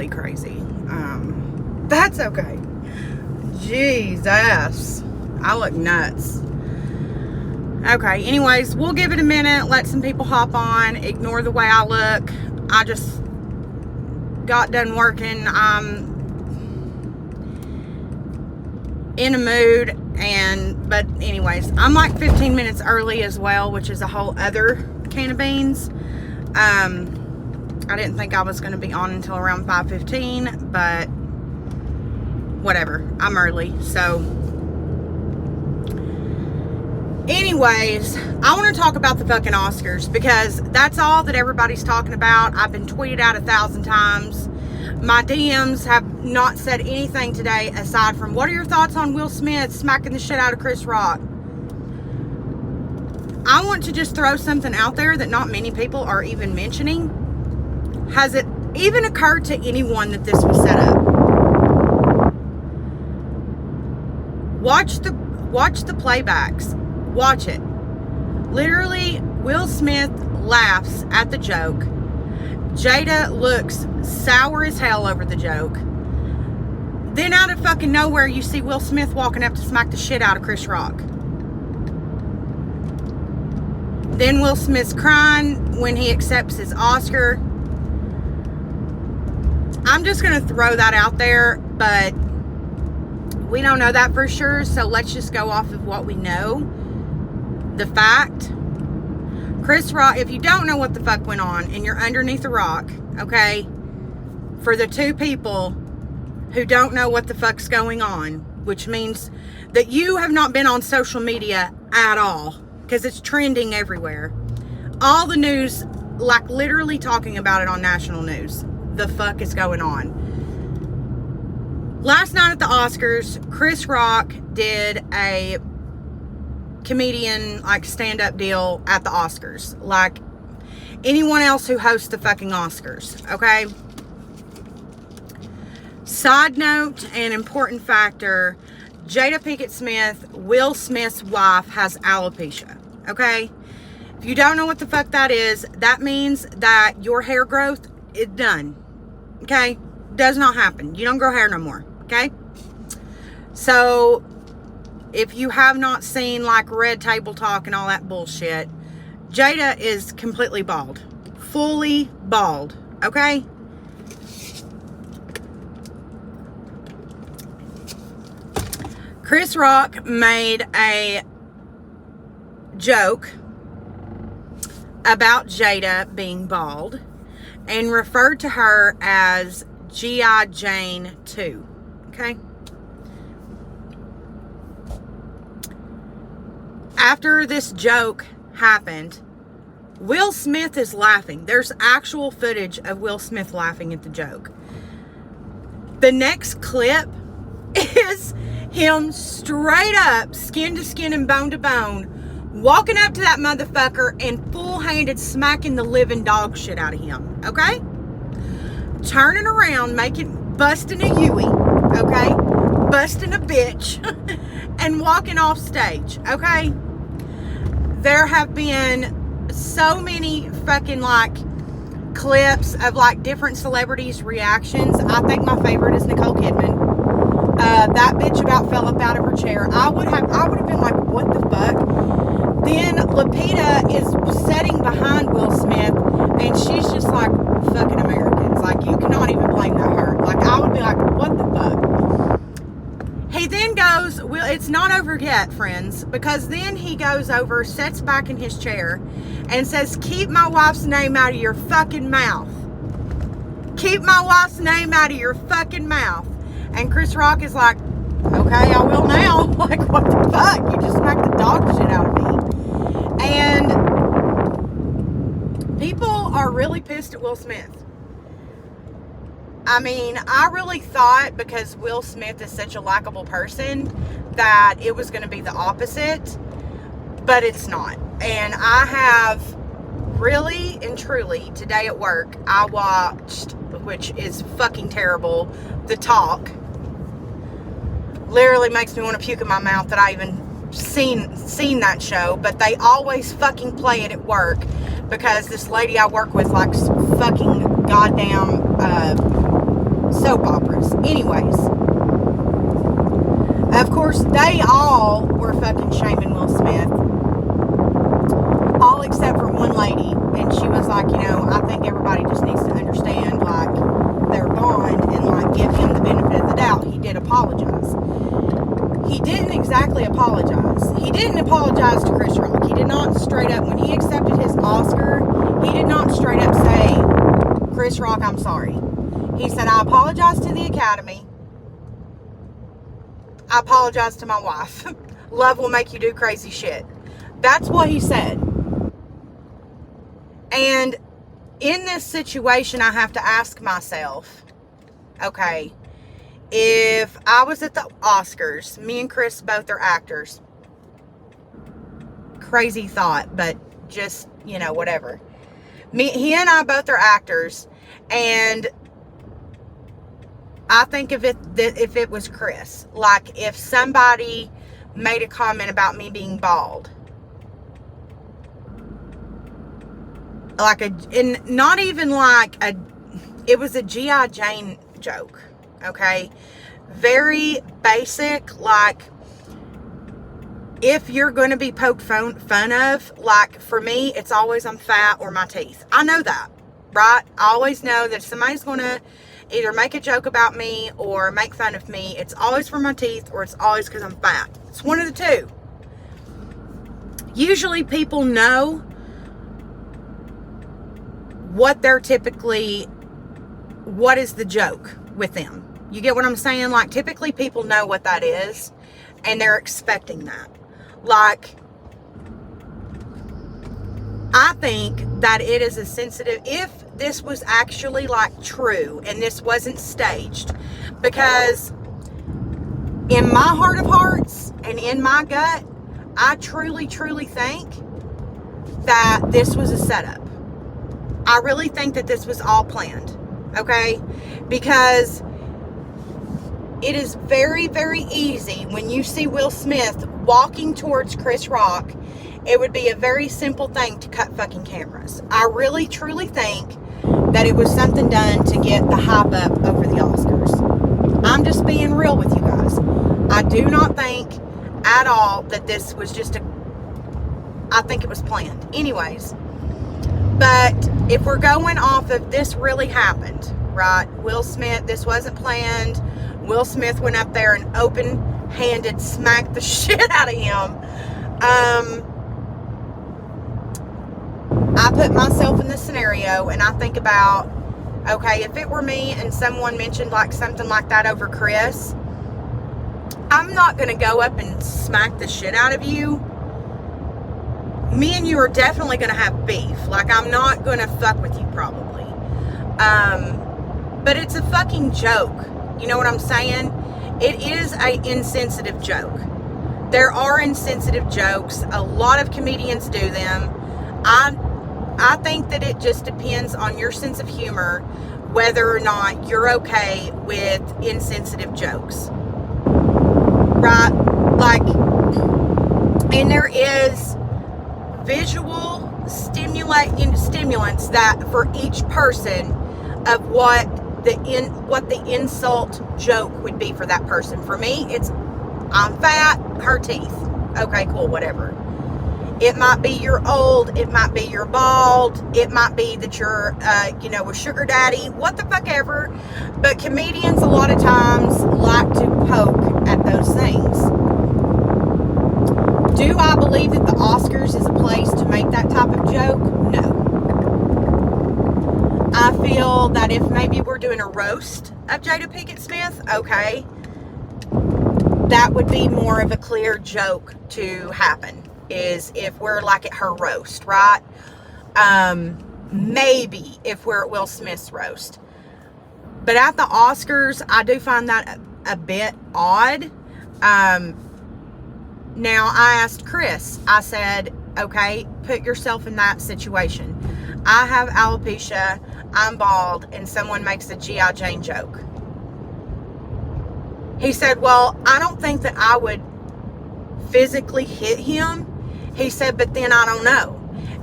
really crazy. That's okay. Jesus. I look nuts. Okay, anyways, we'll give it a minute. Let some people hop on. Ignore the way I look. I just got done working. I'm in a mood. But anyways, I'm like 15 minutes early as well, which is a whole other can of beans. I didn't think I was going to be on until around 5:15, but whatever. I'm early. So anyways, I want to talk about the fucking Oscars because that's all that everybody's talking about. I've been tweeted out 1,000 times. My DMs have not said anything today aside from, what are your thoughts on Will Smith smacking the shit out of Chris Rock? I want to just throw something out there that not many people are even mentioning. Has it even occurred to anyone that this was set up? Watch the playbacks. Watch it. Literally, Will Smith laughs at the joke. Jada looks sour as hell over the joke. Then out of fucking nowhere, you see Will Smith walking up to smack the shit out of Chris Rock. Then Will Smith's crying when he accepts his Oscar. I'm just going to throw that out there, but we don't know that for sure, so let's just go off of what we know. The fact. Chris Rock, if you don't know what the fuck went on and you're underneath a rock, okay, for the two people who don't know what the fuck's going on, which means that you have not been on social media at all, because it's trending everywhere. All the news, like literally talking about it on national news. The fuck is going on? Last night at the Oscars, Chris Rock did a comedian like stand-up deal at the Oscars, like anyone else who hosts the fucking Oscars, okay? Side note and important factor, Jada Pinkett Smith, Will Smith's wife, has alopecia, okay? If you don't know what the fuck that is, that means that your hair growth is done, okay? Does not happen. You don't grow hair no more, okay? So if you have not seen like Red Table Talk and all that bullshit, Jada is completely bald. Fully bald. Okay? Chris Rock made a joke about Jada being bald and referred to her as G.I. Jane 2. Okay? After this joke happened, Will Smith is laughing. There's actual footage of Will Smith laughing at the joke. The next clip is him straight up, skin to skin and bone to bone, walking up to that motherfucker and full-handed smacking the living dog shit out of him. Okay? Turning around, busting a Yui. Okay? Busting a bitch. And walking off stage. Okay? There have been so many fucking like clips of like different celebrities' reactions. I think my favorite is Nicole Kidman. That bitch about fell up out of her chair. I would have been like, what the fuck? Then Lupita is sitting behind Will Smith and she's just like, fucking Americans. Like, you cannot even blame that her. Like, I would be like, what the fuck? He then goes, well, it's not over yet, friends, because then he goes over, sits back in his chair, and says, keep my wife's name out of your fucking mouth. Keep my wife's name out of your fucking mouth. And Chris Rock is like, okay, I will now. Like, what the fuck? You just smacked the dog shit out of me. And people are really pissed at Will Smith. I mean, I really thought, because Will Smith is such a likable person, that it was going to be the opposite, but it's not. And I have really and truly, today at work, I watched, which is fucking terrible, The Talk. Literally makes me want to puke in my mouth that I even seen that show, but they always fucking play it at work, because this lady I work with likes fucking goddamn soap operas. Anyways, of course, they all were fucking shaming Will Smith. All except for one lady. And she was like, I think everybody just needs to understand, like, their bond and, like, give him the benefit of the doubt. He did apologize. He didn't exactly apologize. He didn't apologize to Chris Rock. He did not straight up, when he accepted his Oscar, he did not straight up say, Chris Rock, I'm sorry. He said, I apologize to the Academy. I apologize to my wife. Love will make you do crazy shit. That's what he said. And in this situation, I have to ask myself, okay, if I was at the Oscars, me and Chris both are actors. Crazy thought, but just, whatever. He and I both are actors, and I think if it was Chris, like if somebody made a comment about me being bald, and not even it was a G.I. Jane joke, okay? Very basic, like, if you're going to be poked fun of, like, for me, it's always I'm fat or my teeth. I know that, right? I always know that if somebody's going to either make a joke about me or make fun of me, it's always for my teeth or it's always because I'm fat. It's one of the two. Usually people know what is the joke with them. You get what I'm saying? Like, typically people know what that is and they're expecting that. Like, I think that it is a sensitive, if this was actually like true and this wasn't staged, because in my heart of hearts and in my gut, I truly, truly think that this was a setup. I really think that this was all planned, okay? Because it is very, very easy when you see Will Smith walking towards Chris Rock, it would be a very simple thing to cut fucking cameras. I really, truly think that it was something done to get the hype up over the Oscars. I'm just being real with you guys. I do not think at all that this was I think it was planned. Anyways, but if we're going off of this really happened, right? Will Smith, this wasn't planned. Will Smith went up there and open-handed smacked the shit out of him. I put myself in this scenario and I think about, okay, if it were me and someone mentioned like something like that over Chris, I'm not going to go up and smack the shit out of you. Me and you are definitely going to have beef. Like, I'm not going to fuck with you probably. But it's a fucking joke. You know what I'm saying? It is an insensitive joke. There are insensitive jokes. A lot of comedians do them. I think that it just depends on your sense of humor whether or not you're okay with insensitive jokes. Right? Like, and there is visual stimulants that for each person of what the insult joke would be for that person. For me, it's I'm fat, her teeth. Okay, cool, whatever. It might be you're old, it might be you're bald, it might be that you're a sugar daddy, what the fuck ever. But comedians a lot of times like to poke at those things. Do I believe that the Oscars is a place to make that type of joke? No. I feel that if maybe we're doing a roast of Jada Pinkett Smith, okay, that would be more of a clear joke to happen, is if we're like at her roast, right? Maybe if we're at Will Smith's roast. But at the Oscars, I do find that a bit odd. Now, I asked Chris, I said, okay, put yourself in that situation. I have alopecia, I'm bald, and someone makes a G.I. Jane joke. He said, well, I don't think that I would physically hit him. He said, but then I don't know.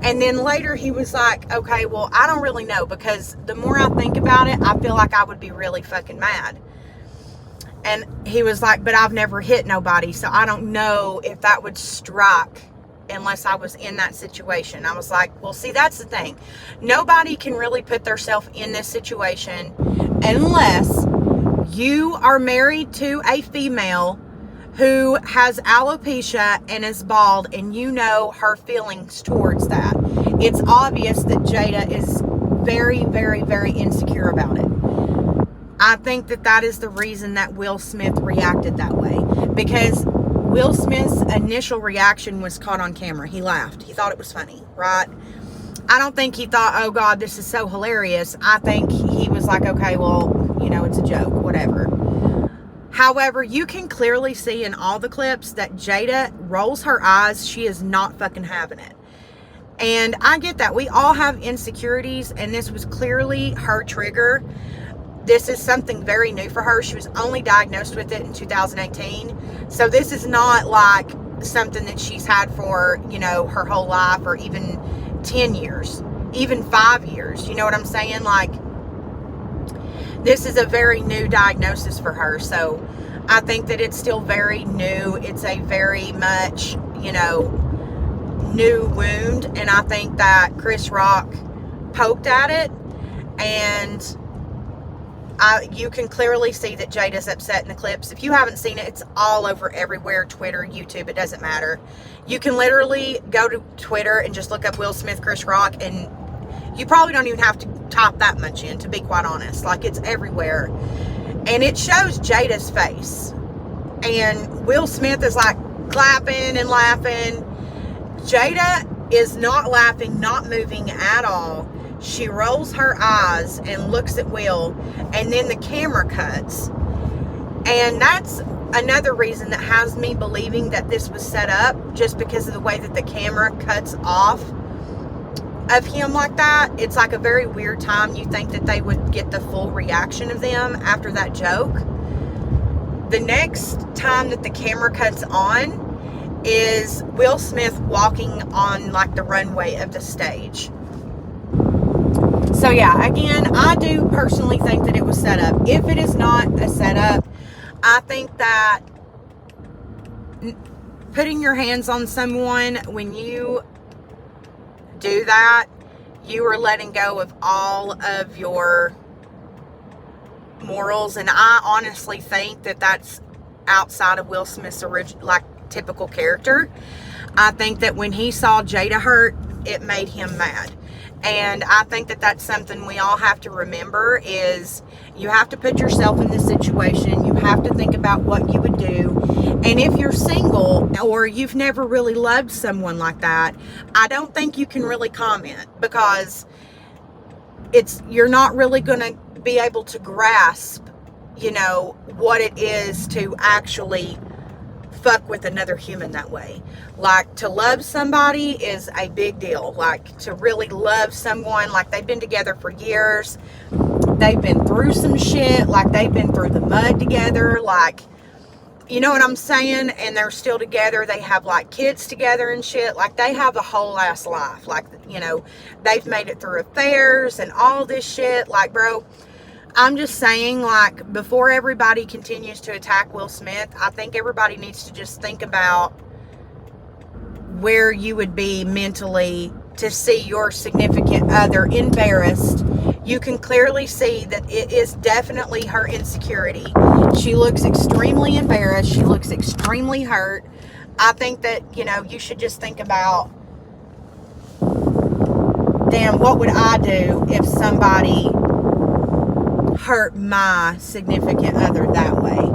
And then later he was like, okay, well, I don't really know, because the more I think about it, I feel like I would be really fucking mad. And he was like, but I've never hit nobody, so I don't know if that would strike unless I was in that situation. I was like, well, see, that's the thing. Nobody can really put themselves in this situation unless you are married to a female who has alopecia and is bald, and you know her feelings towards that. It's obvious that Jada is very, very, very insecure about it. I think that that is the reason that Will Smith reacted that way, because Will Smith's initial reaction was caught on camera. He laughed. He thought it was funny, right? I don't think he thought, oh God, this is so hilarious. I think he was like, okay, well, you know, it's a joke, whatever. However, you can clearly see in all the clips that Jada rolls her eyes. She is not fucking having it. And I get that. We all have insecurities, and this was clearly her trigger. This is something very new for her. She was only diagnosed with it in 2018. So this is not like something that she's had for, you know, her whole life, or even 10 years, even 5 years. You know what I'm saying? Like, this is a very new diagnosis for her. So I think that it's still very new. It's a very much, you know, new wound. And I think that Chris Rock poked at it, and you can clearly see that Jada's upset in the clips. If you haven't seen it, it's all over everywhere. Twitter, YouTube, it doesn't matter. You can literally go to Twitter and just look up Will Smith, Chris Rock, and you probably don't even have to type that much in, to be quite honest. Like, it's everywhere. And it shows Jada's face. And Will Smith is like clapping and laughing. Jada is not laughing, not moving at all. She rolls her eyes and looks at Will, and then the camera cuts. And that's another reason that has me believing that this was set up, just because of the way that the camera cuts off of him like that. It's like a very weird time. You think that they would get the full reaction of them after that joke. The next time that the camera cuts on is Will Smith walking on like the runway of the stage. So yeah, again, I do personally think that it was set up. If it is not a setup, I think that putting your hands on someone, when you do that, you are letting go of all of your morals. And I honestly think that that's outside of Will Smith's typical character. I think that when he saw Jada hurt, it made him mad. And I think that that's something we all have to remember, is you have to put yourself in this situation. You have to think about what you would do. And if you're single, or you've never really loved someone like that, I don't think you can really comment, because you're not really going to be able to grasp, you know, what it is to actually fuck with another human that way. Like, to love somebody is a big deal. Like, to really love someone, like they've been together for years, they've been through some shit, like they've been through the mud together, like, you know what I'm saying? And they're still together. They have like kids together and shit. Like, they have a whole ass life. Like, you know, they've made it through affairs and all this shit. Like, bro, I'm just saying, like, before everybody continues to attack Will Smith, I think everybody needs to just think about where you would be mentally to see your significant other embarrassed. You can clearly see that it is definitely her insecurity. She looks extremely embarrassed. She looks extremely hurt. I think that, you know, you should just think about, damn, what would I do if somebody hurt my significant other that way?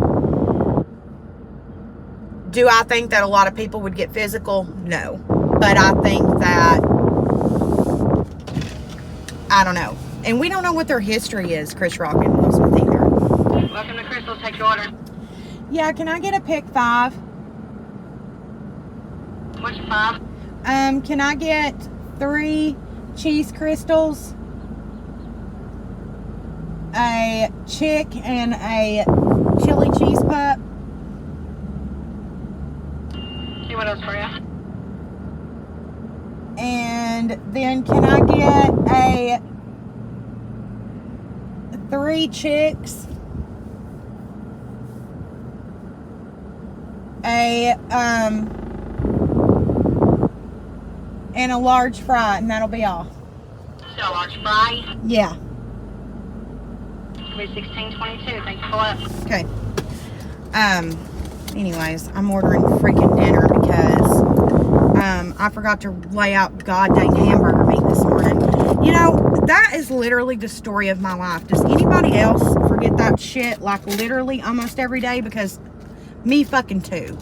Do I think that a lot of people would get physical? No. But I think that, I don't know. And we don't know what their history is, Chris Rock and Will Smith either. Welcome to Crystal. Take your order. Yeah, can I get a pick 5? What's your 5? Can I get 3 cheese crystals, a chick, and a chili cheese pup? See what else for you? And then can I get a 3 chicks, and a large fry, and that'll be all. So large fry. Yeah. 1622. Thank you for it. Okay. Anyways, I'm ordering freaking dinner because I forgot to lay out god dang hamburger meat this morning. You know, that is literally the story of my life. Does anybody else forget that shit like literally almost every day? Because me fucking too.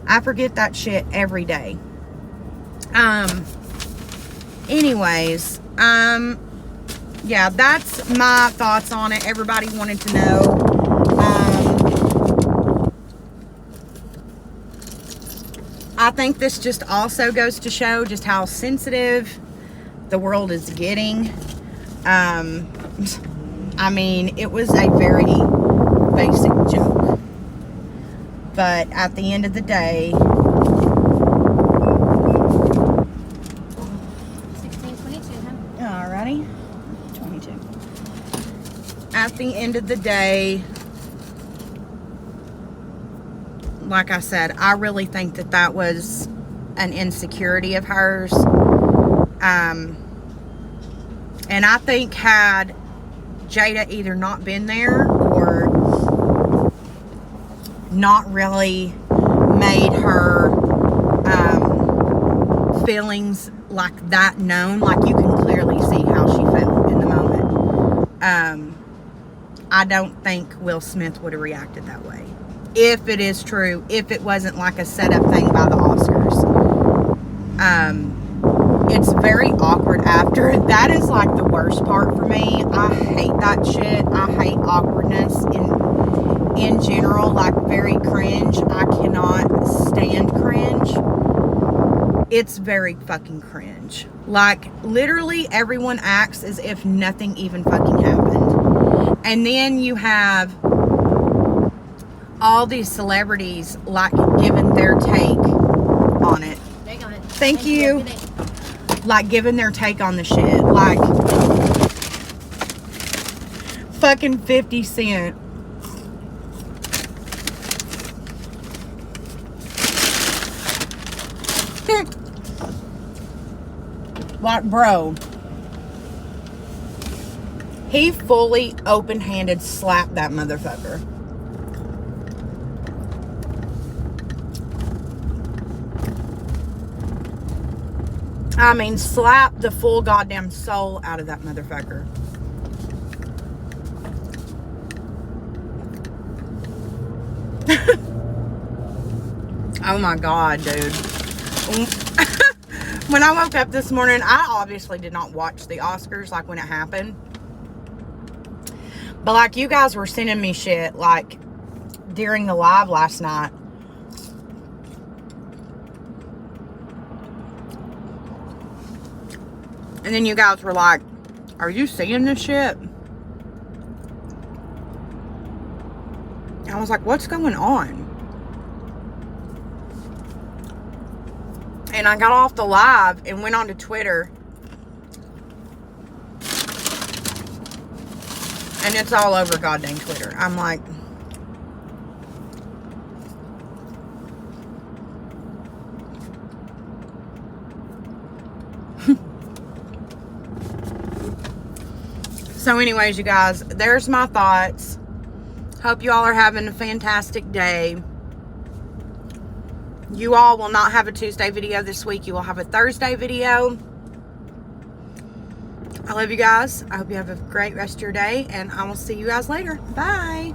I forget that shit every day. Anyways, yeah, that's my thoughts on it. Everybody wanted to know. I think this just also goes to show just how sensitive the world is getting. I mean, it was a very basic joke. But at the end of the day, 1622, huh? alrighty, 22. At the end of the day, like I said, I really think that that was an insecurity of hers. And I think had Jada either not been there or not really made her feelings like that known, like you can clearly see how she felt in the moment. I don't think Will Smith would have reacted that way. If it is true, if it wasn't like a setup thing by the Oscars. It's very awkward after. That is like the worst part for me. I hate that shit. I hate awkwardness in general, like very cringe. I cannot stand cringe. It's very fucking cringe. Like literally everyone acts as if nothing even fucking happened. And then you have all these celebrities like giving their take on it. There you go. Thank you. Like giving their take on the shit. Like fucking 50 Cent. Like, bro, he fully open-handed slapped that motherfucker. I mean, slap the full goddamn soul out of that motherfucker. Oh my God, dude. When I woke up this morning, I obviously did not watch the Oscars, like, when it happened. But, like, you guys were sending me shit, like, during the live last night. And then you guys were like, are you seeing this shit? I was like, what's going on? And I got off the live and went on to Twitter. And it's all over goddamn Twitter. I'm like, so anyways, you guys, there's my thoughts. Hope you all are having a fantastic day. You all will not have a Tuesday video this week. You will have a Thursday video. I love you guys. I hope you have a great rest of your day, and I will see you guys later. Bye.